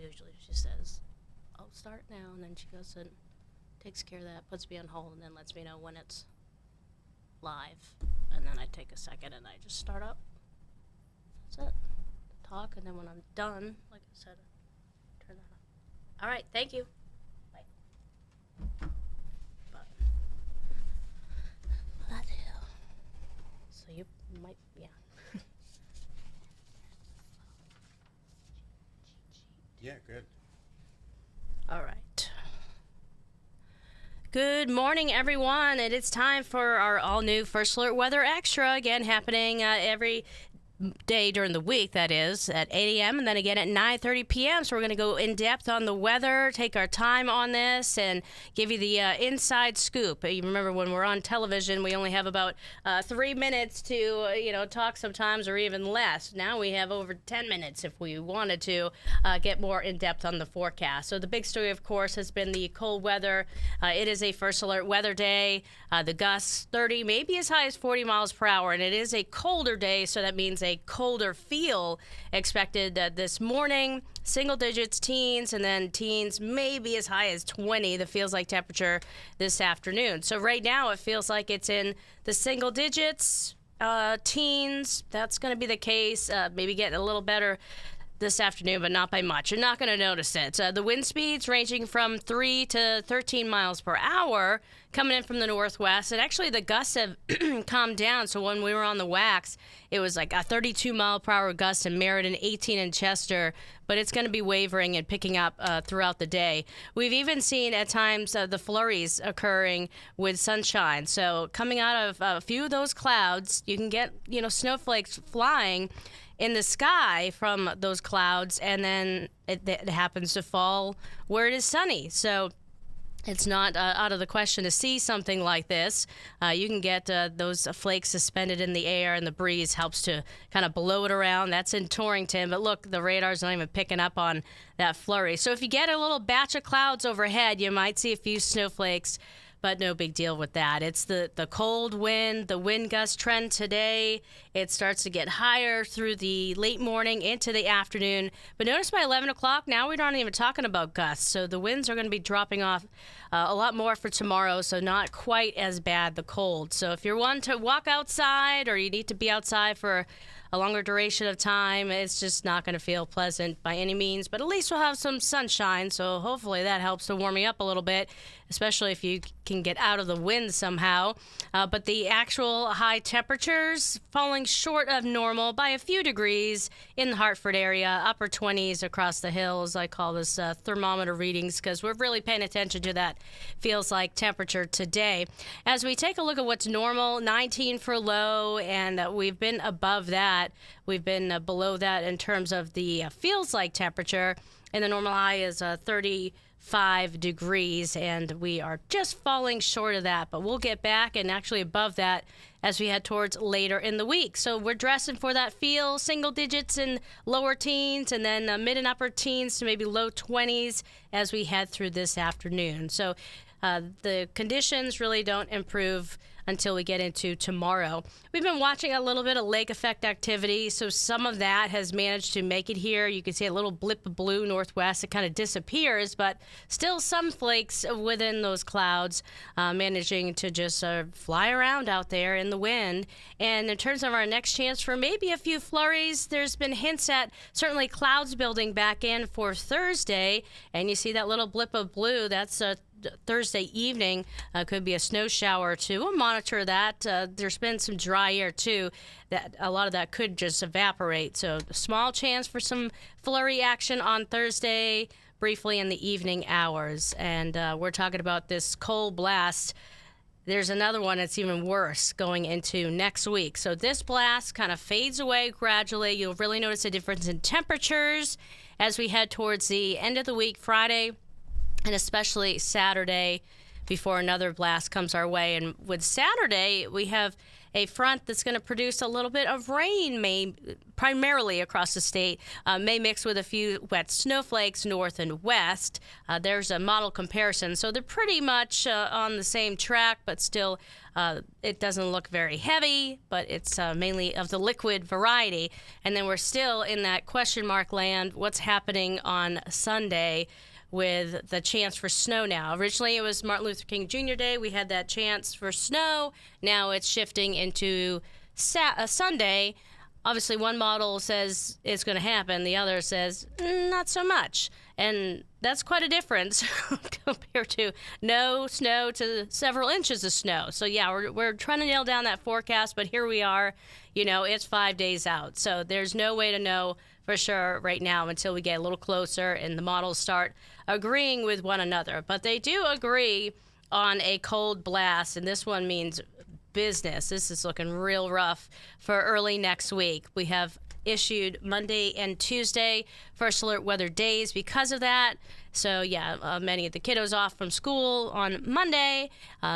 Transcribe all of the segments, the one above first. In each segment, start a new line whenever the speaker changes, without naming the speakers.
usually she says, "I'll start now," and then she goes and takes care of that, puts me on hold, and then lets me know when it's live. And then I take a second and I just start up. That's it. Talk, and then when I'm done, like I said, turn that on. All right, thank you. Bye. But that's it. So you might, yeah.
Yeah, good.
All right. Good morning, everyone. It is time for our all-new First Alert Weather Extra, again happening every day during the week, that is, at 8 a.m. and then again at 9:30 p.m. So we're going to go in depth on the weather, take our time on this, and give you the inside scoop. You remember when we're on television, we only have about 3 minutes to, talk sometimes, or even less. Now we have over 10 minutes if we wanted to get more in depth on the forecast. So the big story, of course, has been the cold weather. It is a First Alert Weather Day. The gusts 30, maybe as high as 40 miles per hour, and it is a colder day, so that means a colder feel expected this morning. Single digits, teens, and then teens maybe as high as 20, the feels like temperature this afternoon. So right now it feels like it's in the single digits, teens. That's going to be the case. Maybe getting a little better this afternoon, but not by much. You're not going to notice it. The wind speeds ranging from 3 to 13 miles per hour coming in from the northwest. And actually, the gusts have calmed down. So when we were on the wax, it was like a 32 mile per hour gust in Meriden, 18 in Chester. But it's going to be wavering and picking up throughout the day. We've even seen at times the flurries occurring with sunshine. So coming out of a few of those clouds, you can get, snowflakes flying in the sky from those clouds, and then it happens to fall where it is sunny. So it's not out of the question to see something like this. You can get those flakes suspended in the air, and the breeze helps to kind of blow it around. That's in Torrington, but look, the radar's not even picking up on that flurry. So if you get a little batch of clouds overhead, you might see a few snowflakes, but no big deal with that. It's the cold wind, the wind gust trend today. It starts to get higher through the late morning into the afternoon. But notice by 11 o'clock, now we're not even talking about gusts. So the winds are going to be dropping off a lot more for tomorrow, so not quite as bad, the cold. So if you're one to walk outside, or you need to be outside for a longer duration of time, it's just not going to feel pleasant by any means. But at least we'll have some sunshine, so hopefully that helps to warm you up a little bit, especially if you can get out of the wind somehow. But the actual high temperatures falling short of normal by a few degrees in the Hartford area, upper 20s across the hills. I call this thermometer readings because we're really paying attention to that feels like temperature today. As we take a look at what's normal, 19 for low, and we've been above that. We've been below that in terms of the feels like temperature, and the normal high is 35 degrees, and we are just falling short of that, but we'll get back and actually above that as we head towards later in the week. So we're dressing for that feel, single digits and lower teens, and then mid and upper teens to maybe low 20s as we head through this afternoon. So the conditions really don't improve until we get into tomorrow. We've been watching a little bit of lake effect activity, so some of that has managed to make it here. You can see a little blip of blue northwest. It kind of disappears, but still some flakes within those clouds managing to just fly around out there in the wind. And in terms of our next chance for maybe a few flurries, there's been hints at certainly clouds building back in for Thursday, and you see that little blip of blue. That's Thursday evening. Could be a snow shower or two. We'll monitor that. There's been some dry air too. That a lot of that could just evaporate. So small chance for some flurry action on Thursday, briefly in the evening hours. And we're talking about this cold blast. There's another one that's even worse going into next week. So this blast kind of fades away gradually. You'll really notice a difference in temperatures as we head towards the end of the week, Friday, and especially Saturday, before another blast comes our way. And with Saturday, we have a front that's going to produce a little bit of rain, primarily across the state, may mix with a few wet snowflakes north and west. There's a model comparison, so they're pretty much on the same track, but still it doesn't look very heavy, but it's mainly of the liquid variety. And then we're still in that question mark land. What's happening on Sunday with the chance for snow now? Originally, it was Martin Luther King Jr. Day. We had that chance for snow. Now it's shifting into Sunday. Obviously, one model says it's going to happen. The other says not so much. And that's quite a difference compared to no snow to several inches of snow. So, yeah, we're trying to nail down that forecast, but here we are. You know, it's 5 days out. So there's no way to know for sure right now until we get a little closer and the models start agreeing with one another. But they do agree on a cold blast, and this one means business. This is looking real rough for early next week. We have issued Monday and Tuesday first alert weather days because of that. So yeah, many of the kiddos off from school on Monday,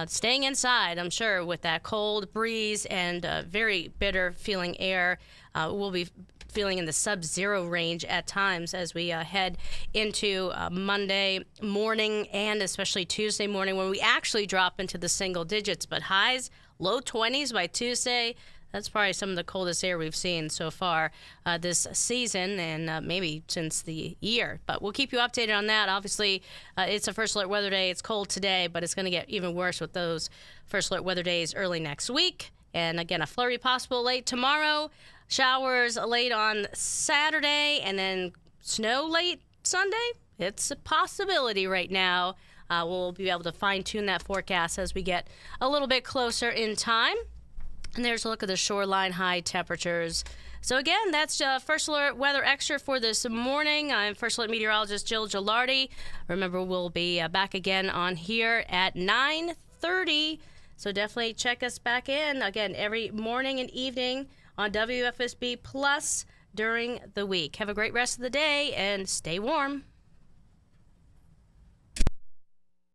staying inside, I'm sure, with that cold breeze and very bitter feeling air. We'll be feeling in the sub-zero range at times as we head into Monday morning and especially Tuesday morning when we actually drop into the single digits, but highs low 20s by Tuesday. That's probably some of the coldest air we've seen so far this season and maybe since the year. But we'll keep you updated on that. Obviously, it's a first alert weather day. It's cold today, but it's going to get even worse with those first alert weather days early next week. And again, a flurry possible late tomorrow, showers late on Saturday, and then snow late Sunday. It's a possibility right now. We'll be able to fine-tune that forecast as we get a little bit closer in time. And there's a look at the shoreline high temperatures. So again, that's First Alert Weather Extra for this morning. I'm First Alert Meteorologist Jill Gilardi. Remember, we'll be back again on here at 9:30. So definitely check us back in, again, every morning and evening on WFSB Plus during the week. Have a great rest of the day and stay warm.